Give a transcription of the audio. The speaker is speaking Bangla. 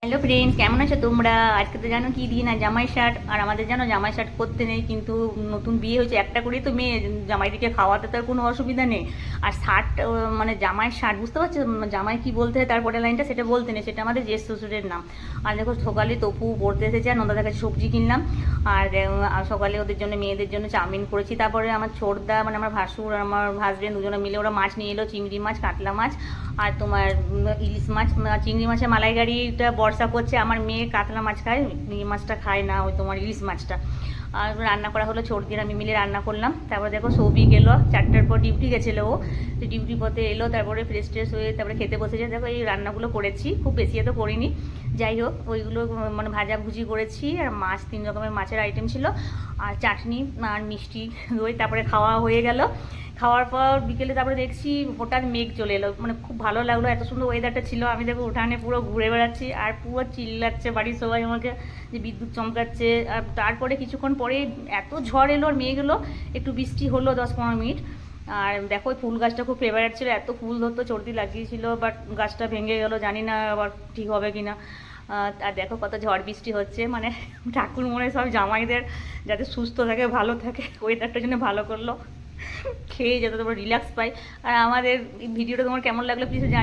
হ্যালো ফ্রেন্ডস, কেমন আছো তোমরা? আজকে তো জানো কি দিন, আর জামাই শার্ট। আর আমাদের জানো জামাই শার্ট করতে নেই, কিন্তু নতুন বিয়ে হয়েছে একটা করেই তো মেয়ে, জামাইদিকে খাওয়াতে তো আর কোনো অসুবিধা নেই। আর শার্ট মানে জামাই শার্ট, বুঝতে পারছো জামাই কি বলতে হয় তারপরে লাইনটা সেটা বলতে নেই, সেটা আমাদের জেঠ শ্বশুরের নাম। আর দেখো সকালে তপু পড়তে এসেছে, আর নন্দাদের কাছে সবজি কিনলাম। আর সকালে ওদের জন্য, মেয়েদের জন্য চাউমিন করেছি। তারপরে আমার ছোটদা মানে আমার ভাসুর আর আমার হাজবেন্ড দুজনে মিলে ওরা মাছ নিয়ে এলো, চিংড়ি মাছ, কাতলা মাছ, আর তোমার ইলিশ মাছ। চিংড়ি মাছের মালাইকারিটা বর্ষা করছে, আমার মেয়ে কাতলা মাছ খায়, এই মাছটা খায় না, ওই তোমার ইলিশ মাছটা। আর রান্না করা হলো, ছোটদিন আমি মিলে রান্না করলাম। তারপরে দেখো সৌভিক এলো 4টার পর, ডিউটি গেছিলো ও, তো ডিউটি পথে এলো। তারপরে ফ্রেশ ট্রেশ হয়ে তারপরে খেতে বসেছে। দেখো এই রান্নাগুলো করেছি, খুব বেশি তো করিনি, যাই হোক ওইগুলো মানে ভাজাভুজি করেছি। আর মাছ 3 রকমের মাছের আইটেম ছিল, আর চাটনি আর মিষ্টি দই। তারপরে খাওয়া হয়ে গেল। খাওয়ার পর বিকেলে তারপরে দেখছি হঠাৎ মেঘ চলে এলো, মানে খুব ভালো লাগলো, এত সুন্দর ওয়েদারটা ছিল। আমি দেখো উঠানে পুরো ঘুরে বেড়াচ্ছি, আর পুরো চিল্লাচ্ছে বাড়ির সবাই আমাকে যে বিদ্যুৎ চমকাচ্ছে। আর তারপরে কিছুক্ষণ পরে এত ঝড় এলো আর মেঘ এলো, একটু বৃষ্টি হলো 10-15 মিনিট। আর দেখো ওই ফুল গাছটা খুব ফেভারিট ছিল, এত ফুল ধরতো, চর্দি লাগিয়েছিল, বাট গাছটা ভেঙে গেল, জানি না আবার ঠিক হবে কি না। আর দেখো কত ঝড় বৃষ্টি হচ্ছে, মানে ঠাকুর মনে সব জামাইদের যাতে সুস্থ থাকে, ভালো থাকে, ওয়েদারটার জন্য ভালো করলো, খেয়ে যাতে তোমরা রিল্যাক্স পাই। আর আমাদের ভিডিওটা তোমার কেমন লাগলো প্লিজ জানি।